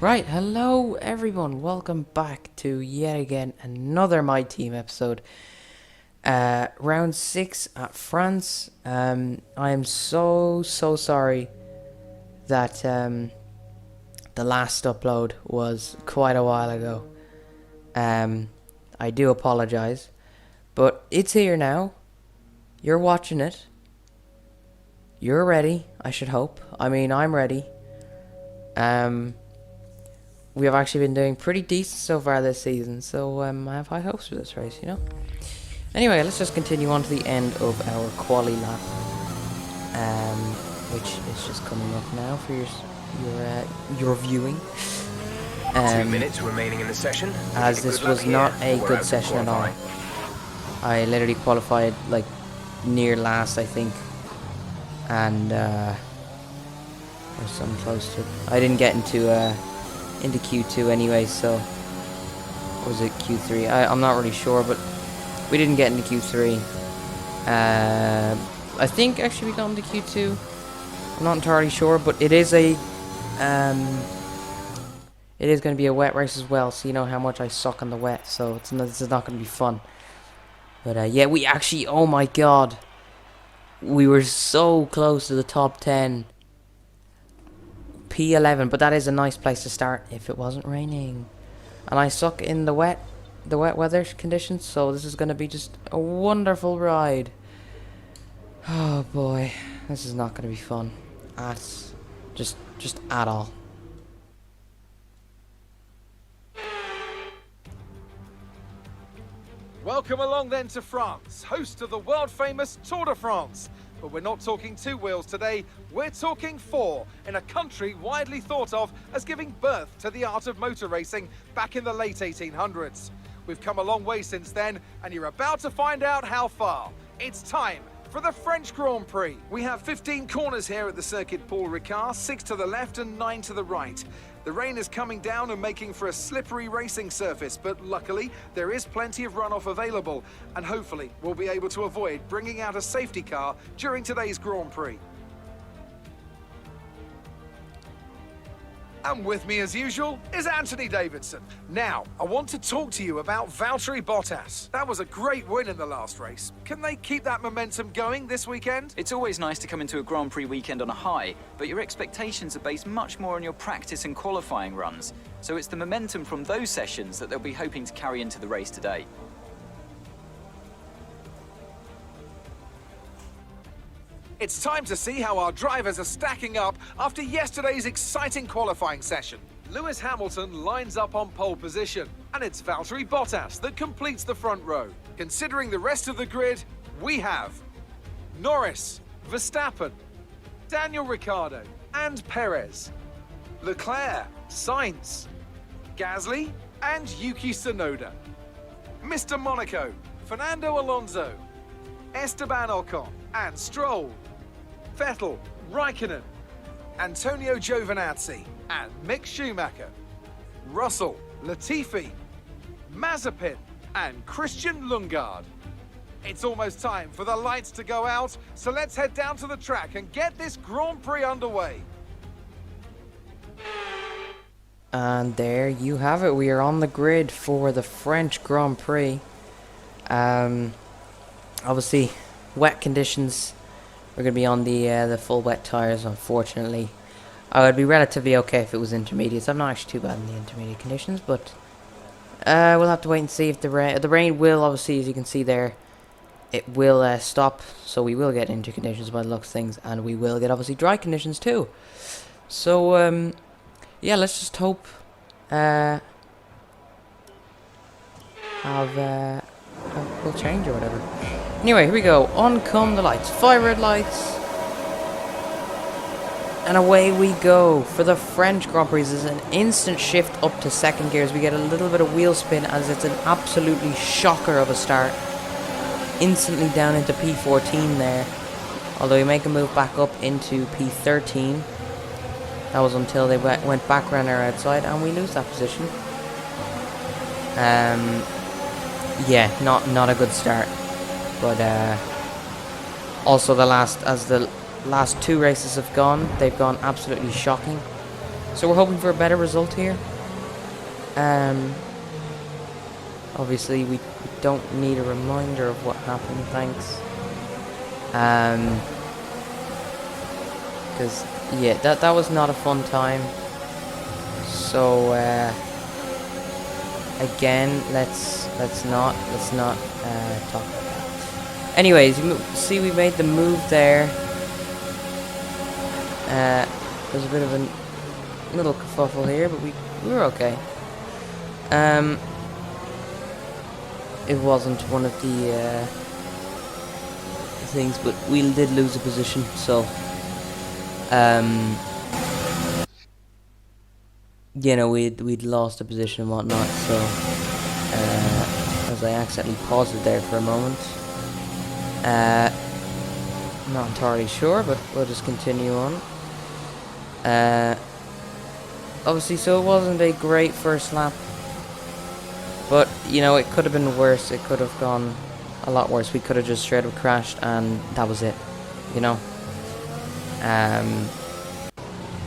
Right, hello everyone, welcome back to yet again another My Team episode. Round 6 at France. I am so sorry that the last upload was quite a while ago. I do apologize, but it's here now. You're watching it. You're ready, I should hope. I mean, I'm ready. We have actually been doing pretty decent so far this season, so I have high hopes for this race, you know. Anyway, let's just continue on to the end of our quali lap, which is just coming up now for your viewing. 2 minutes remaining in the session. As this was not a good session at all. I literally qualified like near last, I think, and or something close to it. I didn't get into Q2 anyway, so was it Q3? I'm not really sure, but we didn't get into Q3. I think actually we got into Q2. I'm not entirely sure, but it is going to be a wet race as well, so you know how much I suck on the wet, so this is not going to be fun. But yeah, we actually, oh my god, we were so close to the top 10. P11, but that is a nice place to start if it wasn't raining. And I suck in the wet weather conditions, so this is going to be just a wonderful ride. Oh boy, this is not going to be fun just at all. Welcome along then to France, host of the world-famous Tour de France. But we're not talking 2 wheels today, we're talking 4, in a country widely thought of as giving birth to the art of motor racing back in the late 1800s. We've come a long way since then, and you're about to find out how far. It's time for the French Grand Prix. We have 15 corners here at the Circuit Paul Ricard, 6 to the left and 9 to the right. The rain is coming down and making for a slippery racing surface, but luckily there is plenty of runoff available, and hopefully we'll be able to avoid bringing out a safety car during today's Grand Prix. And with me as usual is Anthony Davidson. Now, I want to talk to you about Valtteri Bottas. That was a great win in the last race. Can they keep that momentum going this weekend? It's always nice to come into a Grand Prix weekend on a high, but your expectations are based much more on your practice and qualifying runs. So it's the momentum from those sessions that they'll be hoping to carry into the race today. It's time to see how our drivers are stacking up after yesterday's exciting qualifying session. Lewis Hamilton lines up on pole position, and it's Valtteri Bottas that completes the front row. Considering the rest of the grid, we have Norris, Verstappen, Daniel Ricciardo, and Perez, Leclerc, Sainz, Gasly, and Yuki Tsunoda, Mr. Monaco, Fernando Alonso, Esteban Ocon, and Stroll, Vettel, Raikkonen, Antonio Giovinazzi, and Mick Schumacher, Russell, Latifi, Mazepin, and Christian Lundgaard. It's almost time for the lights to go out, so let's head down to the track and get this Grand Prix underway. And there you have it. We are on the grid for the French Grand Prix. Obviously, wet conditions. We're going to be on the full wet tires, unfortunately. I would be relatively okay if it was intermediates. I'm not actually too bad in the intermediate conditions, but we'll have to wait and see if the rain will, obviously, as you can see there, it will stop. So we will get into conditions by the looks of things, and we will get, obviously, dry conditions too. So, yeah, let's just hope we'll change or whatever. Anyway, here we go. On come the lights. 5 red lights. And away we go for the French Grand Prix. This is an instant shift up to second gears. We get a little bit of wheel spin as it's an absolutely shocker of a start. Instantly down into P14 there. Although we make a move back up into P13. That was until they went back around our outside and we lose that position. Yeah, not a good start. But also the last 2 races have gone, they've gone absolutely shocking. So we're hoping for a better result here. Obviously we don't need a reminder of what happened, thanks. Because yeah, that was not a fun time. So again, let's not talk about that. Anyways, see, we made the move there. There's a bit of a little kerfuffle here, but we were okay. It wasn't one of the things, but we did lose a position, so you know, we'd lost a position and whatnot, so as I accidentally paused it there for a moment. Not entirely sure, but we'll just continue on. Obviously, so it wasn't a great first lap, but you know, it could have been worse. It could have gone a lot worse. We could have just straight up crashed and that was it, you know.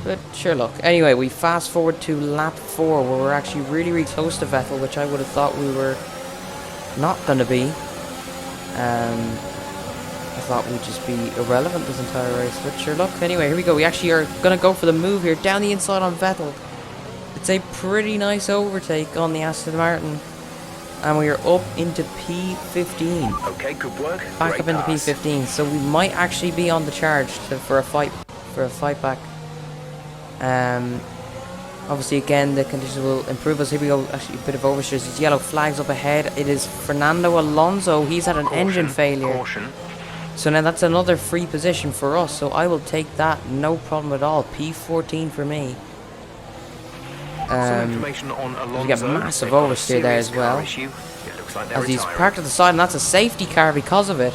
But sure, look. Anyway, we fast forward to lap 4, where we're actually really close to Vettel, which I would have thought we were not going to be. I thought we'd just be irrelevant this entire race, but sure, look. Anyway, here we go. We actually are going to go for the move here, down the inside on Vettel. It's a pretty nice overtake on the Aston Martin. And we are up into P15. Okay, good work. Back up into P15, so we might actually be on the charge for a fight back. Obviously, again, the conditions will improve us. Here we go. Actually, a bit of oversteers. These yellow flags up ahead. It is Fernando Alonso. He's had an engine failure. Caution. So now that's another free position for us. So I will take that, no problem at all. P14 for me. Some information on Alonso. We got massive oversteer there as well. It looks like they're As he's retiring. parked at the side, and that's a safety car because of it.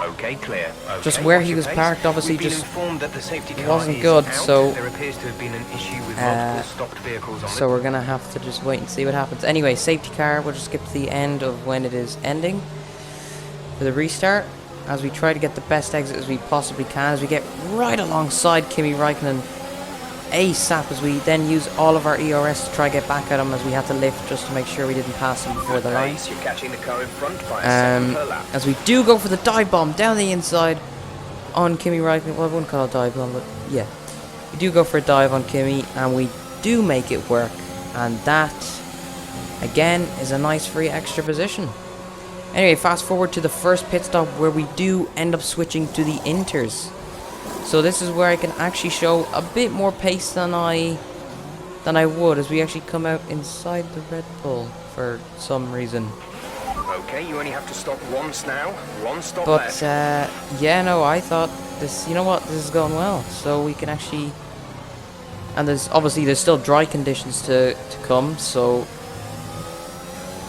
Okay, clear. Okay, Just where watch he your was pace. parked, obviously, We've been just informed that the safety car wasn't is good, out. so There appears to have been an issue with multiple stopped vehicles on so we're gonna have to just wait and see what happens. Anyway, safety car, we'll just skip to the end of when it is ending for the restart, as we try to get the best exit as we possibly can, as we get right alongside Kimi Räikkönen ASAP, as we then use all of our ERS to try to get back at him, as we had to lift just to make sure we didn't pass him before the line. You're catching the car in front by a second per lap. As we do go for the dive bomb down the inside on Kimi Räikkönen. Well, I wouldn't call it a dive bomb, but yeah, we do go for a dive on Kimi, and we do make it work, and that again is a nice free extra position. Anyway, fast forward to the first pit stop, where we do end up switching to the inters. So this is where I can actually show a bit more pace than I would, as we actually come out inside the Red Bull for some reason. Okay, you only have to stop once now. One stop But left. yeah, no, I thought this. You know what? This is going well, so we can actually. And there's still dry conditions to come, so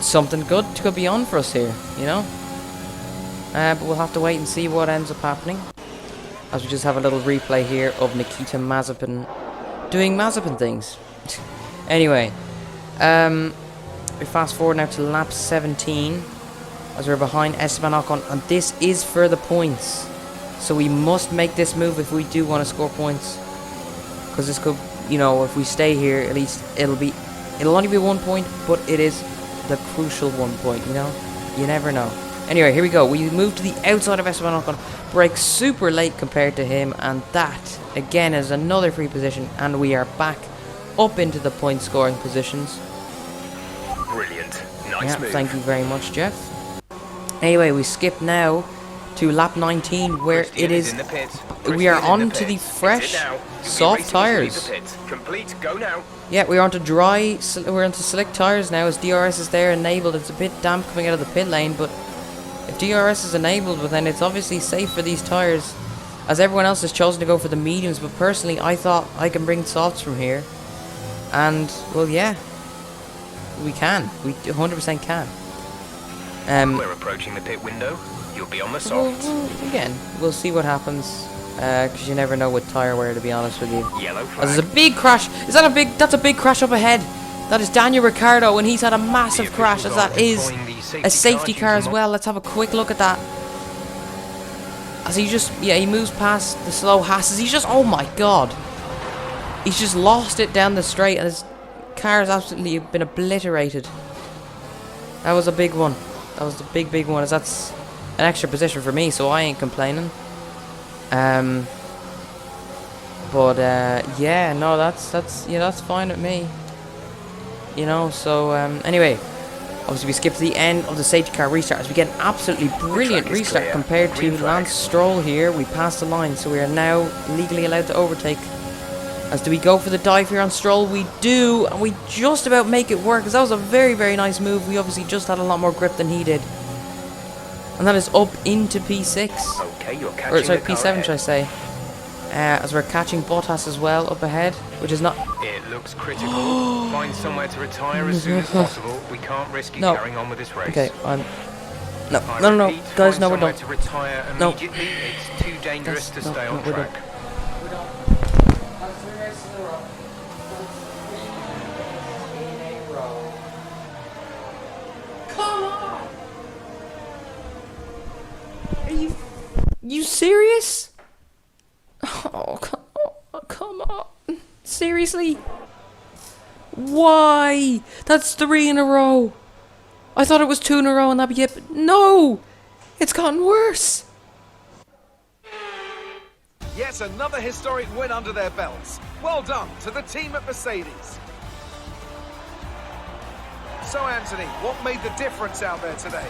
something good could be on for us here, you know. But we'll have to wait and see what ends up happening. As we just have a little replay here of Nikita Mazepin doing Mazepin things. Anyway, we fast forward now to lap 17, as we're behind Esteban Ocon, and this is for the points. So we must make this move if we do want to score points, because this could, you know, if we stay here, at least it'll only be 1 point, but it is the crucial 1 point. You know, you never know. Anyway, here we go. We move to the outside of Esteban Ocon, brake super late compared to him, and that again is another free position, and we are back up into the point scoring positions. Brilliant. Nice Yeah, move. thank you very much, Jeff. Anyway, we skip now to lap 19, where it is. in the pit. We are Christian in on the to the pit. fresh, Exit now. You'll be soft racing to leave tyres. the pit. Complete. Go now. Yeah, we're onto we're onto slick tyres now, as DRS is there enabled. It's a bit damp coming out of the pit lane, but if DRS is enabled, well, then it's obviously safe for these tyres, as everyone else has chosen to go for the mediums. But personally, I thought I can bring softs from here, and well, yeah, we can. We 100% can. We're approaching the pit window. You'll be on the Well, soft. again, we'll see what happens, because you never know with tyre wear, to be honest with you. Yellow Oh, flag. there's a big crash. That's a big crash up ahead. That is Daniel Ricciardo, and he's had a massive crash, as that is a safety car as well. Let's have a quick look at that. As he moves past the slow Hasses. He's just, oh my god. He's just lost it down the straight, and his car has absolutely been obliterated. That was a big one. That was the big one. As that's an extra position for me, so I ain't complaining. But yeah, no, that's fine with me. You know, so anyway, obviously we skipped to the end of the safety car restart as we get an absolutely brilliant restart clear. compared to Green flag. Lance Stroll here. We passed the line, so we are now legally allowed to overtake. As do we go for the dive here on Stroll? We do, and we just about make it work, because that was a very nice move. We obviously just had a lot more grip than he did. And that is up into P6. Okay, you're catching Or sorry, the car P7 ahead. should I say. As we're catching Bottas as well up ahead, which is not... It looks critical. Find somewhere to retire as soon as possible. We can't risk you No. carrying on with this race. Okay, I'm... I No, repeat, guys, find no, we're somewhere done. to retire No. immediately. It's too dangerous to No, stay no, on we're done. track. Come on! Are you serious? Oh, come on. Seriously? Why? That's 3 in a row. I thought it was 2 in a row and that'd be it, but no! It's gotten worse. Yet another historic win under their belts. Well done to the team at Mercedes. So, Anthony, what made the difference out there today?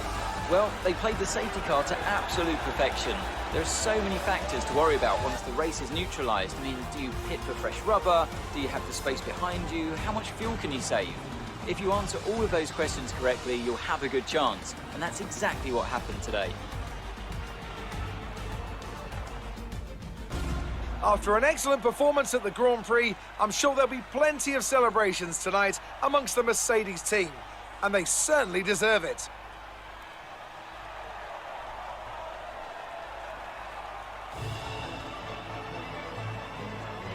Well, they played the safety car to absolute perfection. There are so many factors to worry about once the race is neutralised. I mean, do you pit for fresh rubber? Do you have the space behind you? How much fuel can you save? If you answer all of those questions correctly, you'll have a good chance. And that's exactly what happened today. After an excellent performance at the Grand Prix, I'm sure there'll be plenty of celebrations tonight amongst the Mercedes team. And they certainly deserve it.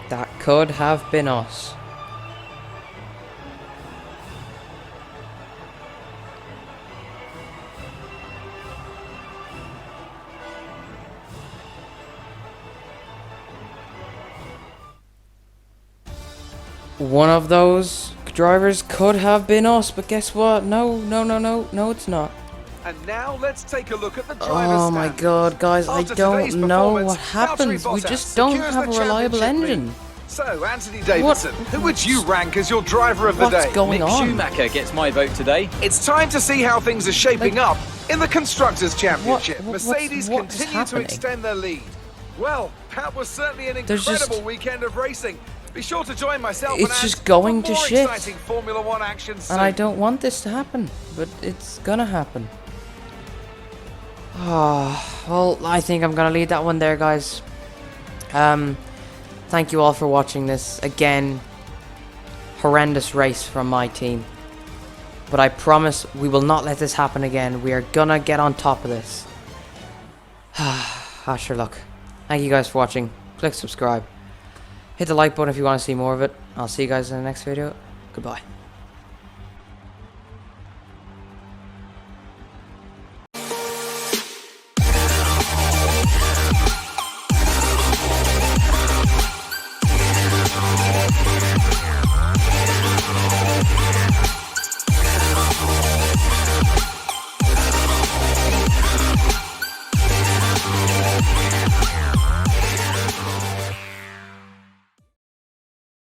That could have been us. One of those drivers could have been us, but guess what? No, it's not. And now let's take a look at the driver's Oh my standings. god, guys, I After don't today's know performance, what happens. Valtteri We Bottas just don't secures have a the reliable championship engine. lead. So, Anthony Davidson, who would you rank as your driver of the What's day? going Mick on? Schumacher gets my vote today. It's time to see how things are shaping up in the Constructors' Championship. what's Mercedes what's continue to happening? extend their lead. Well, that was certainly an There's just- incredible weekend of racing. Be sure to join myself It's and just Ant going for to more shit. exciting Formula One action soon. And I don't want this to happen, but it's gonna happen. Oh, well, I think I'm gonna leave that one there, guys. Thank you all for watching this. Again, horrendous race from my team. But I promise we will not let this happen again. We are gonna get on top of this. Sure, look. Thank you guys for watching. Click subscribe. Hit the like button if you want to see more of it. I'll see you guys in the next video. Goodbye.